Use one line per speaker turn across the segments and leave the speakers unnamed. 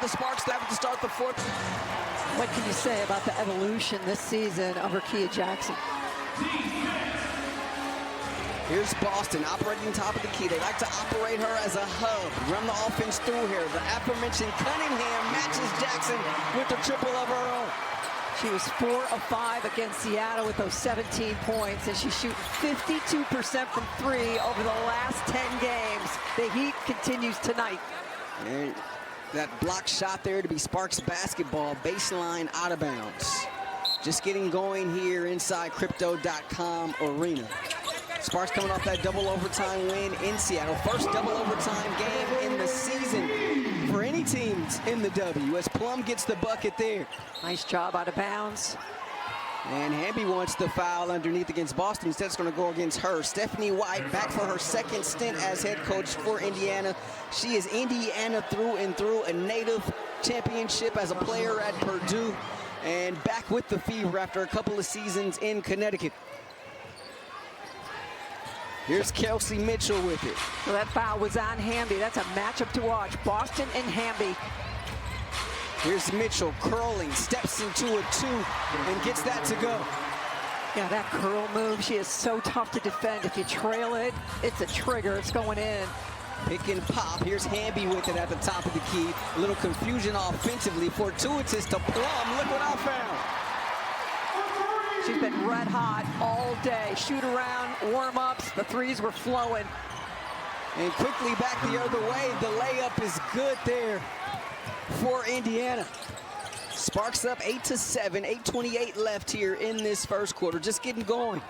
the Sparks to start the fourth.
What can you say about the evolution this season of Rickea Jackson?
Here's Boston operating top of the key. They like to operate her as a hub, run the offense through here. The aforementioned Cunningham matches Jackson with the triple of her own.
She was 4 of 5 against Seattle with those 17 points, and she's shooting 52% from 3 over the last 10 games. The heat continues tonight.
And that block shot there to be Sparks basketball, baseline out of bounds. Just getting going here inside Crypto.com arena. Sparks coming off that double overtime win in Seattle. First double overtime game in the season for any teams in the W as Plum gets the bucket there.
Nice job out of bounds.
And Hamby wants the foul underneath against Boston. Instead, it's going to go against her. Stephanie White back for her second stint as head coach for Indiana. She is Indiana through and through, a native championship as a player at Purdue, and back with the Fever after a couple of seasons in Connecticut. Here's Kelsey Mitchell with it.
So that foul was on Hamby. That's a matchup to watch. Boston and Hamby.
Here's Mitchell curling, steps into a 2, and gets that to go.
Yeah, that curl move, she is so tough to defend. If you trail it, it's a trigger. It's going in.
Pick and pop. Here's Hamby with it at the top of the key. A little confusion offensively. Fortuitous to Plum. Look what I found.
She's been red hot all day. Shoot around, warm-ups. The threes were flowing.
And quickly back the other way. The layup is good there for Indiana. Sparks up 8-7, 8:28 left here in this first quarter. Just getting going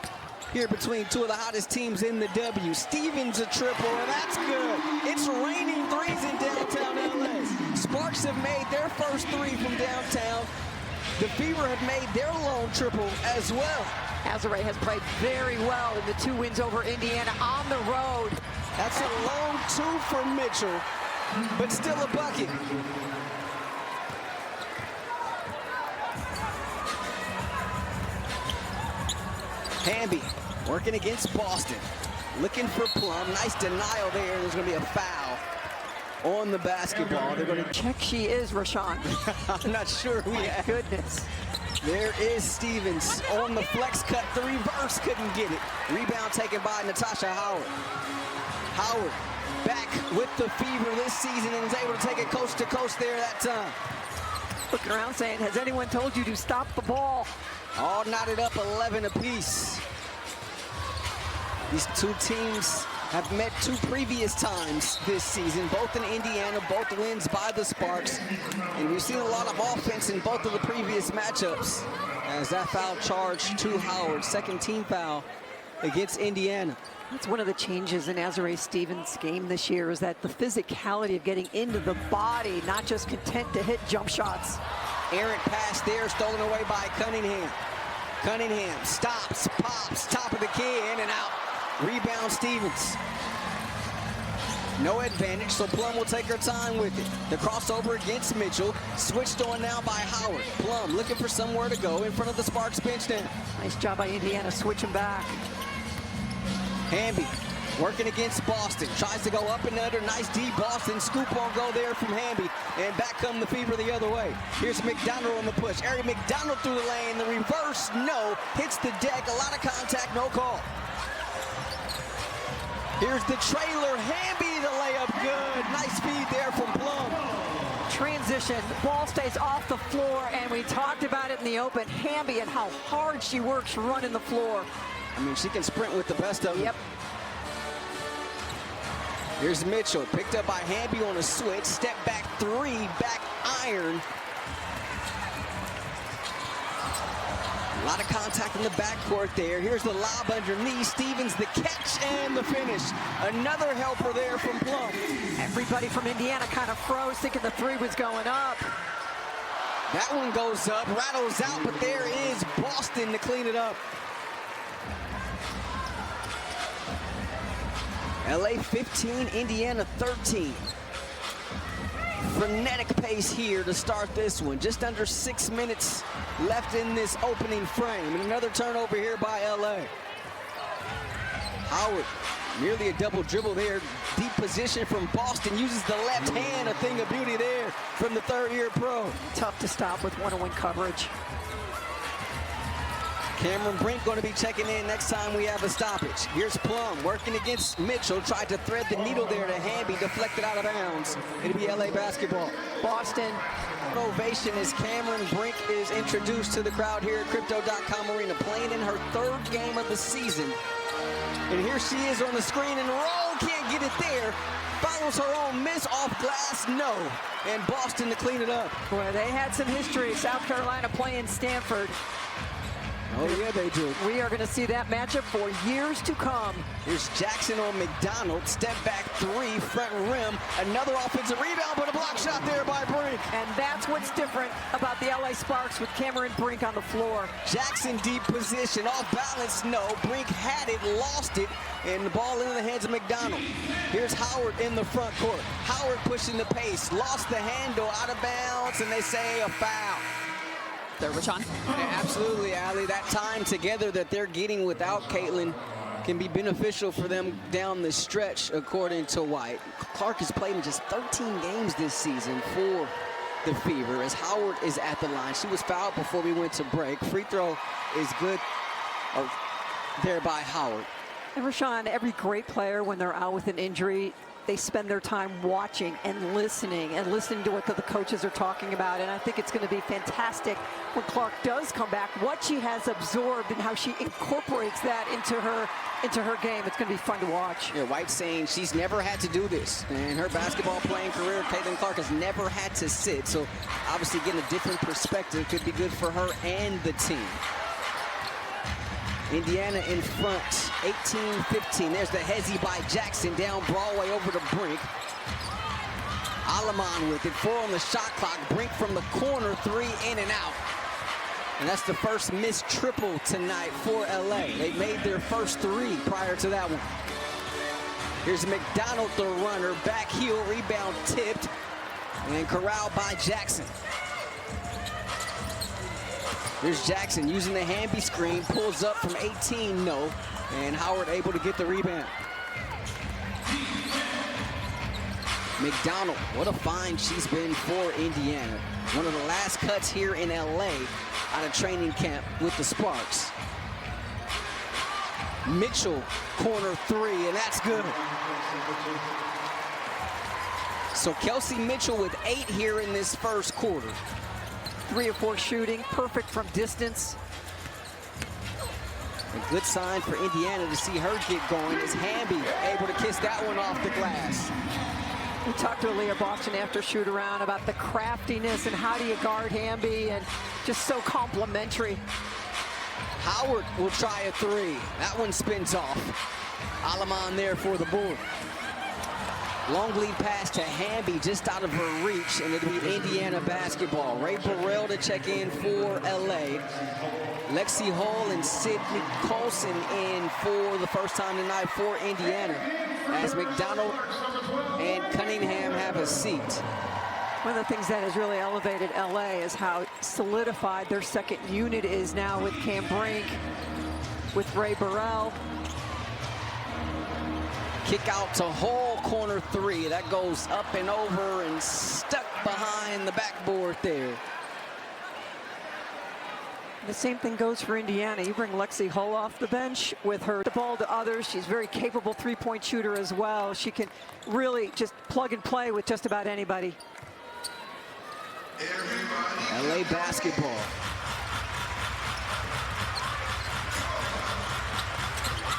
here between two of the hottest teams in the W. Stevens a triple, and that's good. It's raining threes in downtown LA. Sparks have made their first 3 from downtown. The Fever have made their lone triple as well.
Azare has played very well in the 2 wins over Indiana on the road.
That's a lone 2 for Mitchell, but still a bucket. Hamby working against Boston, looking for Plum. Nice denial there. There's going to be a foul on the basketball. They're going to
check. She is Rashawn.
I'm not sure who.
My goodness.
There is Stevens on the flex cut. The reverse couldn't get it. Rebound taken by Natasha Howard. Howard back with the Fever this season and is able to take it coast to coast there that time.
Looking around saying, has anyone told you to stop the ball?
All knotted up 11 apiece. These 2 teams have met 2 previous times this season, both in Indiana, both wins by the Sparks. And we've seen a lot of offense in both of the previous matchups as that foul charge to Howard, second team foul against Indiana.
That's one of the changes in Azare Stevens' game this year, is that the physicality of getting into the body, not just content to hit jump shots.
Errant pass there, stolen away by Cunningham. Cunningham stops, pops, top of the key, in and out. Rebound Stevens. No advantage, so Plum will take her time with it. The crossover against Mitchell, switched on now by Howard. Plum looking for somewhere to go in front of the Sparks bench now.
Nice job by Indiana switching back.
Hamby working against Boston, tries to go up and under. Nice D Boston scoop on go there from Hamby, and back come the Fever the other way. Here's McDonald on the push. Ari McDonald through the lane. The reverse, no, hits the deck. A lot of contact, no call. Here's the trailer. Hamby the layup, good. Nice feed there from Plum.
Transition, ball stays off the floor, and we talked about it in the open. Hamby and how hard she works running the floor.
I mean, she can sprint with the best of them.
Yep.
Here's Mitchell, picked up by Hamby on a switch. Step back 3, back iron. A lot of contact in the backcourt there. Here's the lob underneath. Stevens the catch and the finish. Another helper there from Plum.
Everybody from Indiana kind of froze, thinking the 3 was going up.
That one goes up, rattles out, but there is Boston to clean it up. LA 15, Indiana 13. Frenetic pace here to start this one. Just under 6 minutes left in this opening frame. And another turnover here by LA. Howard Nearly a double dribble there. Deep position from Boston. Uses the left hand. A thing of beauty there from the third-year pro.
Tough to stop with one-on-one coverage.
Cameron Brink going to be checking in next time we have a stoppage. Here's Plum working against Mitchell. Tried to thread the needle there to Hamby. Deflected out of bounds. It'll be LA basketball.
Boston.
Ovation as Cameron Brink is introduced to the crowd here at Crypto.com Arena, playing in her third game of the season. And here she is on the screen, and Roll can't get it there. Follows her own miss off glass, no. And Boston to clean it up.
Boy, they had some history. South Carolina playing Stanford.
Oh, yeah, they do.
We are going to see that matchup for years to come.
Here's Jackson on McDonald. Step back three, front rim. Another offensive rebound, but a block shot there by Brink.
And that's what's different about the LA Sparks with Cameron Brink on the floor.
Jackson deep position, off balance, no. Brink had it, lost it, and the ball into the hands of McDonald. Here's Howard in the front court. Howard pushing the pace, lost the handle, out of bounds, and they say a foul.
There, Rashawn.
Yeah, absolutely, Allie. That time together that they're getting without Caitlin can be beneficial for them down the stretch, according to White. Clark has played in just 13 games this season for the Fever, as Howard is at the line. She was fouled before we went to break. Free throw is good there by Howard.
And Rashawn, every great player, when they're out with an injury, they spend their time watching and listening to what the coaches are talking about. And I think it's going to be fantastic when Clark does come back, what she has absorbed and how she incorporates that into her game. It's going to be fun to watch.
Yeah, White saying she's never had to do this. In her basketball playing career, Caitlin Clark has never had to sit. So obviously getting a different perspective could be good for her and the team. Indiana in front, 18-15. There's the hezzy by Jackson, down Broadway over to Brink. Alamon with it, 4 on the shot clock. Brink from the corner, 3 in and out. And that's the first missed triple tonight for LA. They made their first 3 prior to that one. Here's McDonald, the runner, back heel, rebound tipped, and corralled by Jackson. Here's Jackson using the Hamby screen, pulls up from 18, no, and Howard able to get the rebound. McDonald, what a find she's been for Indiana. One of the last cuts here in LA out of training camp with the Sparks. Mitchell, corner 3, and that's good. So Kelsey Mitchell with 8 here in this first quarter.
3 of 4 shooting, perfect from distance.
A good sign for Indiana to see her get going as Hamby able to kiss that one off the glass.
We talked earlier, Boston, after shoot around about the craftiness and how do you guard Hamby, and just so complimentary.
Howard will try a 3. That one spins off. Alamon there for the board. Long lead pass to Hamby, just out of her reach, and it'll be Indiana basketball. Ray Burrell to check in for LA. Lexi Hull and Sydney Colson in for the first time tonight for Indiana, as McDonald and Cunningham have a seat.
One of the things that has really elevated LA is how solidified their second unit is now with Cam Brink, with Ray Burrell.
Kick out to Hall, corner 3. That goes up and over and stuck behind the backboard there.
The same thing goes for Indiana. You bring Lexi Hull off the bench with her the ball to others. She's a very capable 3-point shooter as well. She can really just plug and play with just about anybody.
LA basketball.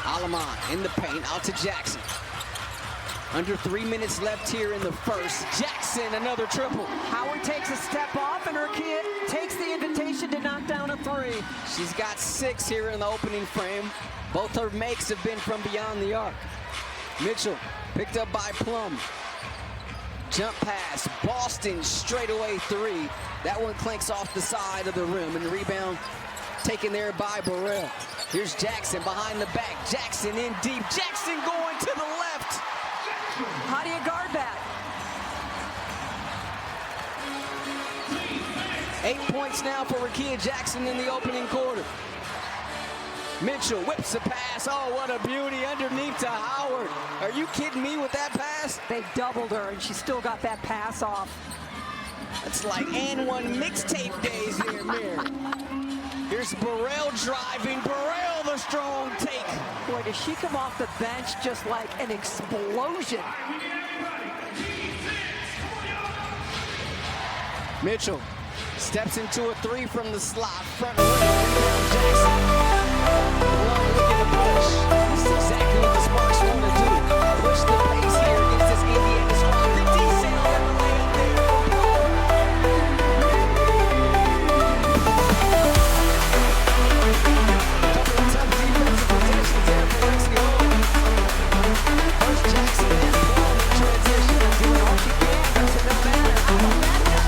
Alamon in the paint, out to Jackson. Under 3 minutes left here in the first. Jackson, another triple.
Howard takes a step off, and her kid takes the invitation to knock down a 3.
She's got 6 here in the opening frame. Both her makes have been from beyond the arc. Mitchell picked up by Plum. Jump pass, Boston straightaway 3. That one clanks off the side of the rim, and the rebound taken there by Burrell. Here's Jackson behind the back. Jackson in deep. Jackson going to the left.
How do you guard that?
8 points now for Rakia Jackson in the opening quarter. Mitchell whips a pass. Oh, what a beauty underneath to Howard. Are you kidding me with that pass?
They doubled her, and she still got that pass off.
It's like and one mixtape days there, Mir. Here's Burrell driving. Burrell the strong take.
Boy, does she come off the bench just like an explosion.
Mitchell steps into a three from the slot. Front rim. Jackson. Long looking to push. This is exactly what the Sparks want to do. Push the pace here against this Indiana squad. The decent on the layup there. Couple of tough defensive possessions there for Lexi Hall. First Jackson and Plum in transition. Doing all she can, but to no matter. How about that?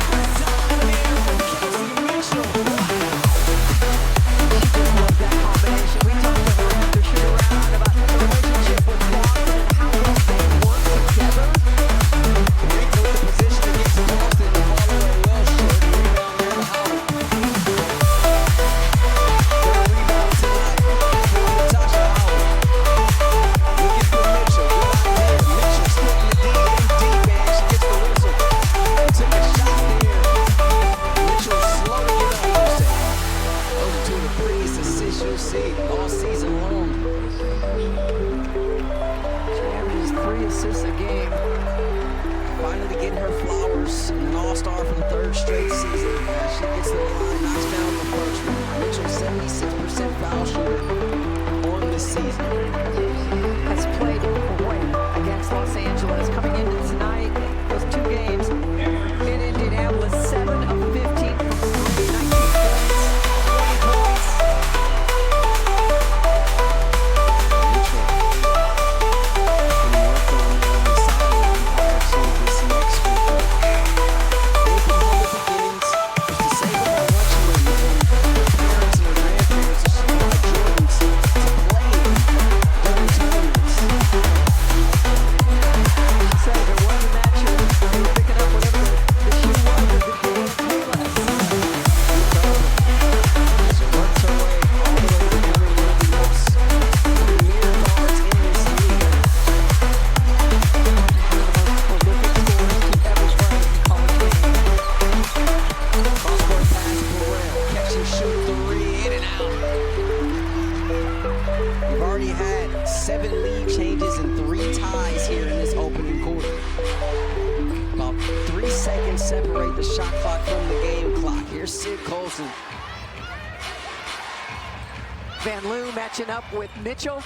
All season long. She averages 3 assists a game. Finally getting her flowers. An all-star for the 3rd straight season. She gets the line, knocks down the first one. Mitchell, 76% foul shooter on this season.
Has played great against Los Angeles. Coming into tonight, those 2 games in Indianapolis, 7 of 15 from 3, 19 points, 20 points. We've already had 7 lead changes and 3 ties here in this opening quarter. About 3 seconds separate the shot clock from the game clock. Here's Sid Colson. Van Loo matching up with Mitchell.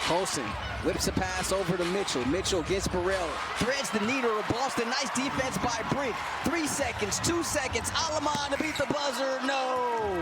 Colson whips a pass over to Mitchell. Mitchell gets Burrell. Threads the needle of Boston. Nice defense by Brink. 3 seconds, 2 seconds. Alaman to beat the buzzer. No.